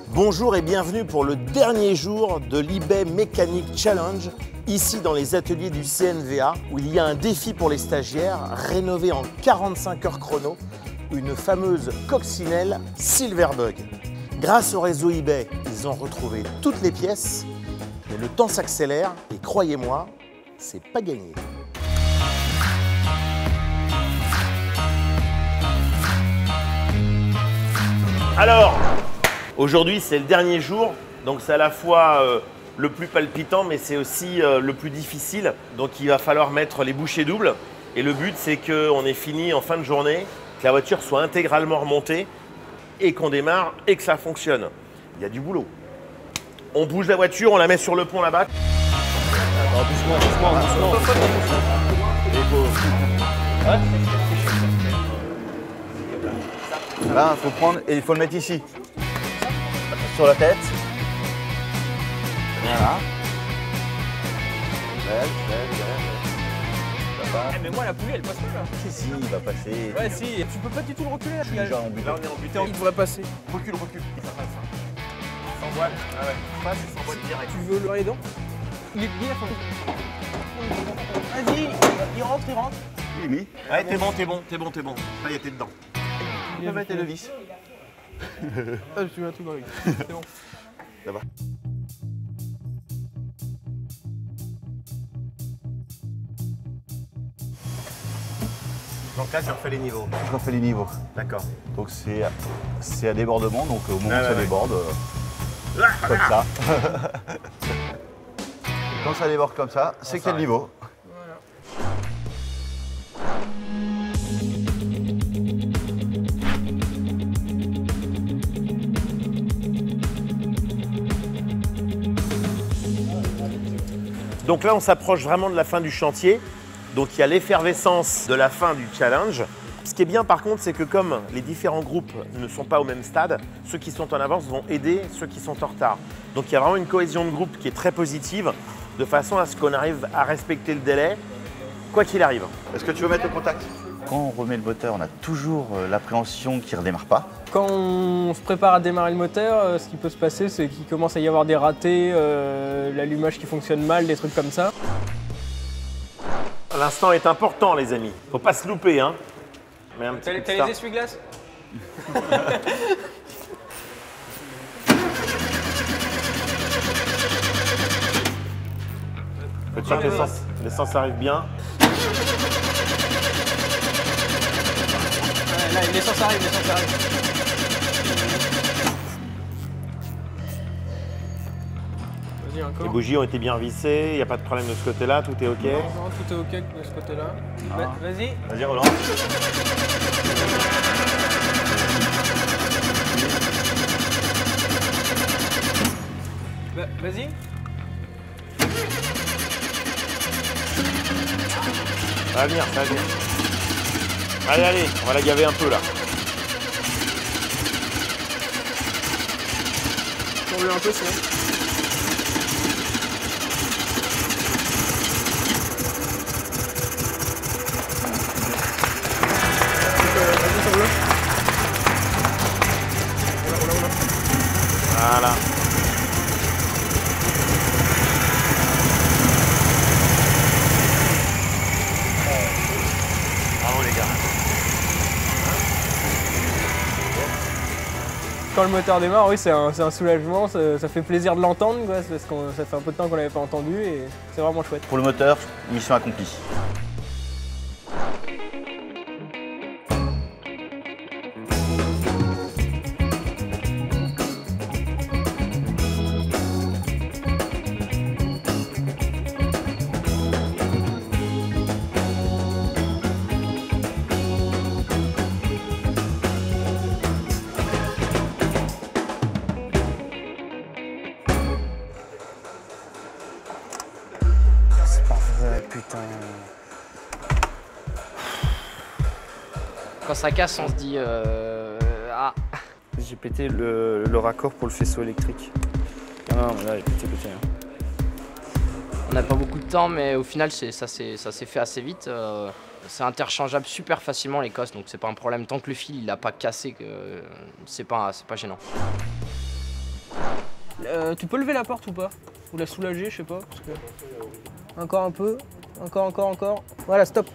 Bonjour et bienvenue pour le dernier jour de l'eBay Mechanic Challenge, ici dans les ateliers du CNVA, où il y a un défi pour les stagiaires, rénover en 45 heures chrono une fameuse coccinelle Silverbug. Grâce au réseau eBay, ils ont retrouvé toutes les pièces, mais le temps s'accélère et croyez-moi, c'est pas gagné. Alors, aujourd'hui, c'est le dernier jour, donc c'est à la fois le plus palpitant, mais c'est aussi le plus difficile. Donc il va falloir mettre les bouchées doubles. Et le but, c'est qu'on ait fini en fin de journée, que la voiture soit intégralement remontée et qu'on démarre et que ça fonctionne. Il y a du boulot. On bouge la voiture, on la met sur le pont là-bas. Doucement. Là, il faut prendre et il faut le mettre ici. Sur la tête. Voilà. Mais moi la poulie elle passe pas là. Si, il va passer. Ouais si, tu peux pas du tout le reculer là. Je suis déjà en but. Là on est en buté, il devrait passer. Recule. Ça passe. Sans voile. Ah ouais. Passe et sans voile direct. Tu veux le dedans? Il est bien. Vas-y, il rentre. Il est mis. Ouais, t'es bon. Ça y est, t'es dedans. Il va mettre le vis. Ah, je mets un truc dans lui. C'est bon. Ça va. Donc là, tu refais les niveaux. Je refais les niveaux. D'accord. Donc c'est à débordement, donc au moment où ça ouais. déborde, comme ça. Quand ça déborde comme ça, c'est quel niveau? Donc là, on s'approche vraiment de la fin du chantier. Donc il y a l'effervescence de la fin du challenge. Ce qui est bien par contre, c'est que comme les différents groupes ne sont pas au même stade, ceux qui sont en avance vont aider ceux qui sont en retard. Donc il y a vraiment une cohésion de groupe qui est très positive, de façon à ce qu'on arrive à respecter le délai, quoi qu'il arrive. Est-ce que tu veux mettre le contact? Quand on remet le moteur, on a toujours l'appréhension qu'il ne redémarre pas. Quand on se prépare à démarrer le moteur, ce qui peut se passer c'est qu'il commence à y avoir des ratés, l'allumage qui fonctionne mal, des trucs comme ça. L'instant est important les amis, faut pas se louper hein. T'as les essuie-glaces? Faut être sûr que l'essence arrive bien. Là, l'essence arrive. Vas-y, encore. Les bougies ont été bien vissées, il n'y a pas de problème de ce côté-là, tout est OK. Non, tout est OK de ce côté-là. Vas-y. Vas-y, Roland. Vas-y. Ça va venir. Allez, on va la gaver un peu là. Tourne-le un peu, c'est bon. Voilà. Bravo les gars. Quand le moteur démarre, oui, c'est un soulagement, ça fait plaisir de l'entendre, parce que ça fait un peu de temps qu'on l'avait pas entendu et c'est vraiment chouette. Pour le moteur, mission accomplie. putain. Quand ça casse, on se dit ah. J'ai pété le raccord pour le faisceau électrique. Ah non, mais là, j'ai pété. On n'a pas beaucoup de temps, mais au final, ça s'est fait assez vite. C'est interchangeable super facilement l'Écosse, donc c'est pas un problème. Tant que le fil il n'a pas cassé, c'est pas gênant. Tu peux lever la porte ou pas? Ou la soulager, je sais pas. Parce que... Encore un peu. Encore. Voilà, stop.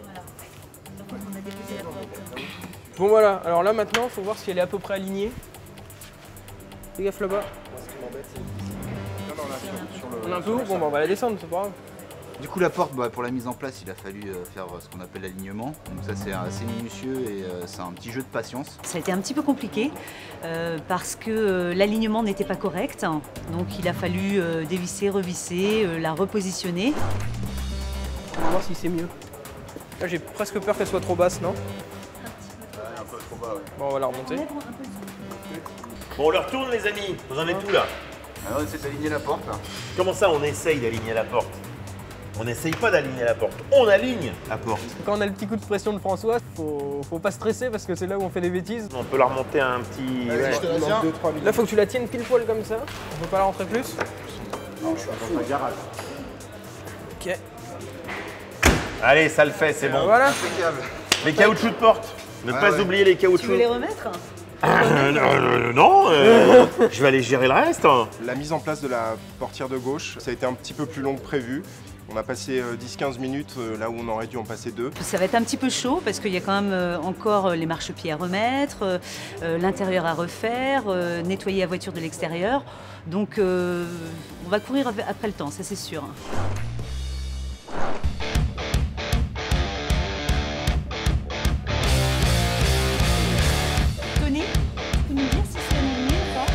Bon voilà, alors là maintenant, il faut voir si elle est à peu près alignée. Fais gaffe là-bas. On est un peu haut, bon bah on va la descendre, c'est pas grave. Du coup, la porte, pour la mise en place, il a fallu faire ce qu'on appelle l'alignement. Donc ça, c'est assez minutieux et c'est un petit jeu de patience. Ça a été un petit peu compliqué parce que l'alignement n'était pas correct. Donc il a fallu dévisser, revisser, la repositionner. On va voir si c'est mieux. Là j'ai presque peur qu'elle soit trop basse, non? Un peu trop bas, ouais. Bon, on va la remonter. Bon, on leur tourne les amis, vous en êtes où là? Alors, on essaie d'aligner la porte. Là. Comment ça on essaye d'aligner la porte? On n'essaye pas d'aligner la porte, on aligne la porte. Quand on a le petit coup de pression de François, faut pas stresser parce que c'est là où on fait des bêtises. On peut la remonter à un petit... Ouais, je te la tiens. Là faut que tu la tiennes pile poil comme ça. On peut pas la rentrer plus. Non, je suis dans un garage. Ok. Allez, ça le fait, c'est bon. Voilà. Impeccable. Les caoutchoucs de porte. Ne pas oublier les Tu veux caoutchoucs. les remettre? Non, je vais aller gérer le reste. La mise en place de la portière de gauche, ça a été un petit peu plus long que prévu. On a passé 10-15 minutes là où on aurait dû en passer 2. Ça va être un petit peu chaud parce qu'il y a quand même encore les marchepieds à remettre, l'intérieur à refaire, nettoyer la voiture de l'extérieur. Donc on va courir après le temps, ça c'est sûr. Tony, tu peux nous dire si c'est aligné ou pas?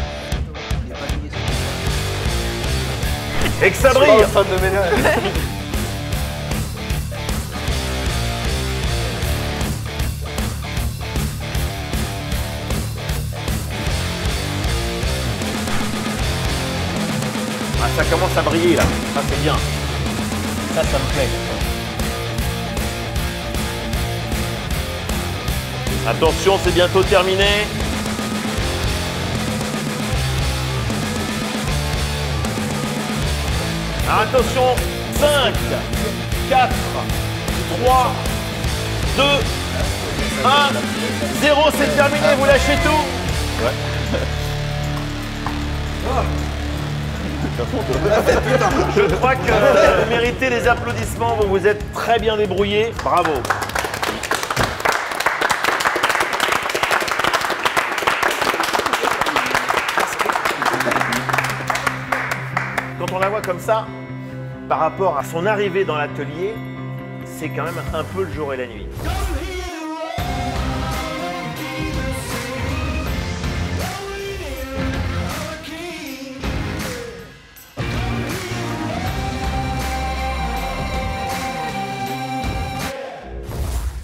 Et que ça brille. Ah, ça commence à briller là, ça c'est bien. Ça me plaît. Attention, c'est bientôt terminé. Attention, 5, 4, 3, 2, 1, 0, c'est terminé, vous lâchez tout. Je crois que vous méritez les applaudissements, vous vous êtes très bien débrouillés, bravo. Quand on la voit comme ça, par rapport à son arrivée dans l'atelier, c'est quand même un peu le jour et la nuit.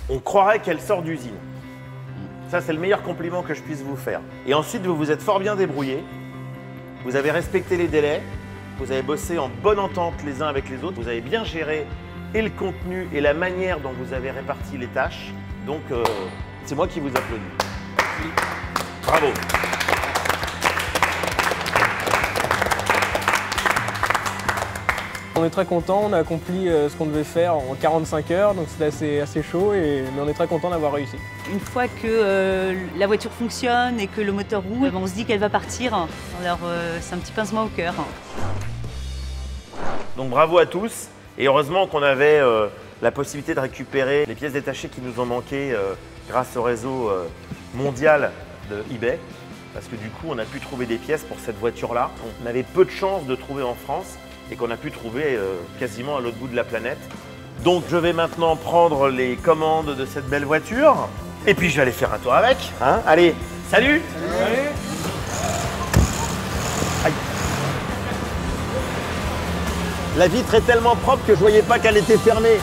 On croirait qu'elle sort d'usine. Ça, c'est le meilleur compliment que je puisse vous faire. Et ensuite, vous vous êtes fort bien débrouillés. Vous avez respecté les délais. Vous avez bossé en bonne entente les uns avec les autres. Vous avez bien géré et le contenu et la manière dont vous avez réparti les tâches. Donc, c'est moi qui vous applaudis. Bravo. On est très content, on a accompli ce qu'on devait faire en 45 heures, donc c'était assez chaud, mais on est très content d'avoir réussi. Une fois que la voiture fonctionne et que le moteur roule, on se dit qu'elle va partir. Alors c'est un petit pincement au cœur. Donc bravo à tous. Et heureusement qu'on avait la possibilité de récupérer les pièces détachées qui nous ont manqué grâce au réseau mondial de eBay. Parce que du coup, on a pu trouver des pièces pour cette voiture-là. On avait peu de chance de trouver en France et qu'on a pu trouver quasiment à l'autre bout de la planète. Donc je vais maintenant prendre les commandes de cette belle voiture et puis je vais aller faire un tour avec. Hein, allez, salut. Allez. Aïe. La vitre est tellement propre que je voyais pas qu'elle était fermée.